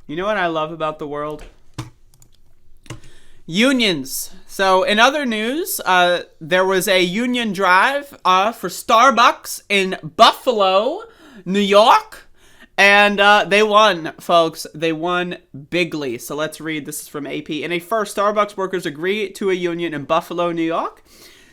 You know what I love about the world? Unions. So in other news, there was a union drive for Starbucks in Buffalo, New York. And they won, folks. They won bigly. So let's read. This is from AP. In a first, Starbucks workers agree to a union in Buffalo, New York.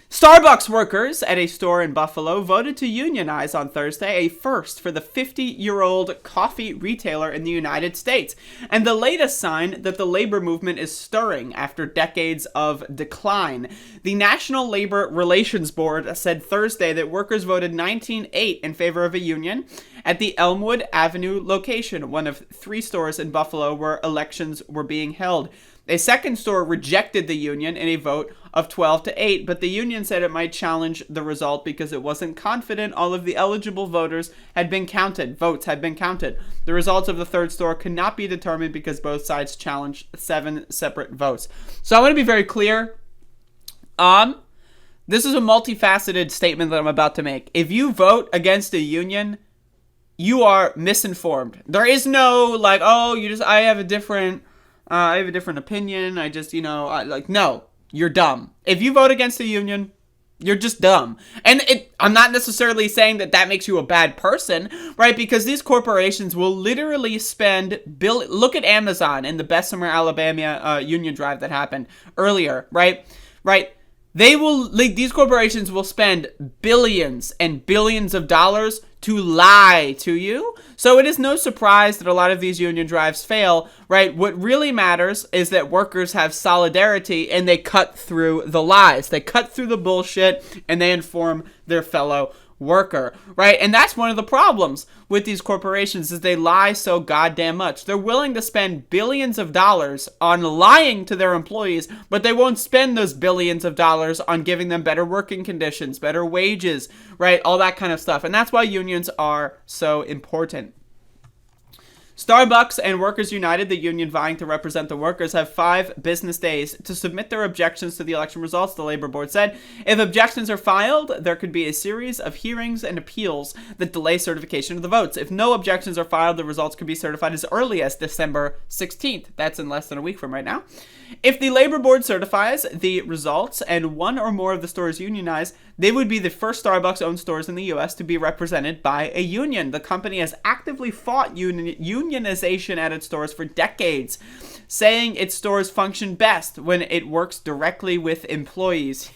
Starbucks workers at a store in Buffalo voted to unionize on Thursday, a first for the 50-year-old coffee retailer in the United States, and the latest sign that the labor movement is stirring after decades of decline. The National Labor Relations Board said Thursday that workers voted 19-8 in favor of a union at the Elmwood Avenue location, one of 3 stores in Buffalo where elections were being held. A second store rejected the union in a vote of 12-8, but the union said it might challenge the result because it wasn't confident all of the eligible votes had been counted. The results of the third store could not be determined because both sides challenged 7 separate votes. So I want to be very clear. This is a multifaceted statement that I'm about to make. If you vote against a union, you are misinformed. There is no like, oh, I have a different opinion. No, you're dumb. If you vote against the union, you're just dumb. And I'm not necessarily saying that makes you a bad person, right? Because these corporations will literally spend look at Amazon and the Bessemer, Alabama union drive that happened earlier, right? These corporations will spend billions and billions of dollars to lie to you. So it is no surprise that a lot of these union drives fail, right? What really matters is that workers have solidarity and they cut through the lies. They cut through the bullshit and they inform their fellow worker, right? And that's one of the problems with these corporations is they lie so goddamn much. They're willing to spend billions of dollars on lying to their employees, but they won't spend those billions of dollars on giving them better working conditions, better wages, right? All that kind of stuff. And that's why unions are so important. Starbucks and Workers United, the union vying to represent the workers, have 5 business days to submit their objections to the election results, the Labor Board said. If objections are filed, there could be a series of hearings and appeals that delay certification of the votes. If no objections are filed, the results could be certified as early as December 16th. That's in less than a week from right now. If the Labor Board certifies the results and one or more of the stores unionize, they would be the first Starbucks-owned stores in the U.S. to be represented by a union. The company has actively fought unionization at its stores for decades, saying its stores function best when it works directly with employees.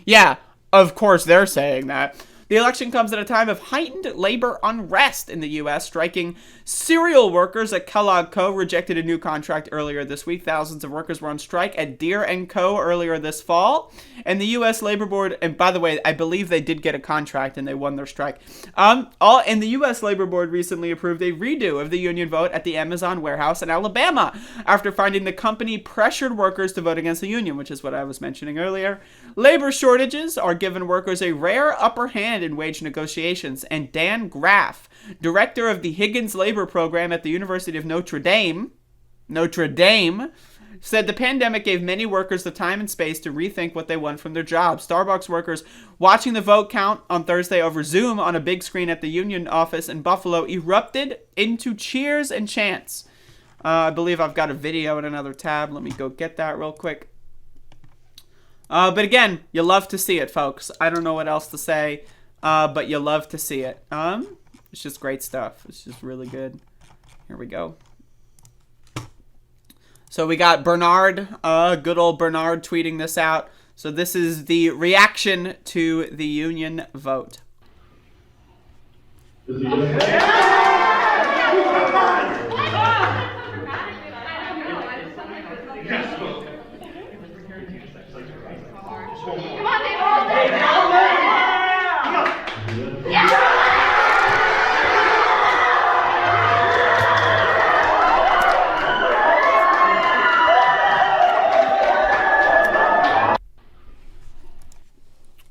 Yeah, of course they're saying that. The election comes at a time of heightened labor unrest in the U.S. Striking cereal workers at Kellogg Co. rejected a new contract earlier this week. Thousands of workers were on strike at Deere & Co. earlier this fall. And the U.S. Labor Board, and by the way, I believe they did get a contract and they won their strike. And the U.S. Labor Board recently approved a redo of the union vote at the Amazon warehouse in Alabama after finding the company pressured workers to vote against the union, which is what I was mentioning earlier. Labor shortages are giving workers a rare upper hand in wage negotiations, and Dan Graff, director of the Higgins Labor Program at the University of Notre Dame, said the pandemic gave many workers the time and space to rethink what they want from their jobs. Starbucks workers watching the vote count on Thursday over Zoom on a big screen at the union office in Buffalo erupted into cheers and chants. I believe I've got a video in another tab. Let me go get that real quick. But again, you love to see it, folks. I don't know what else to say. But you love to see it. It's just great stuff. It's just really good. Here we go. So we got Bernard, good old Bernard tweeting this out. So this is the reaction to the union vote.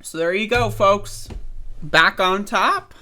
So there you go, folks. Back on top.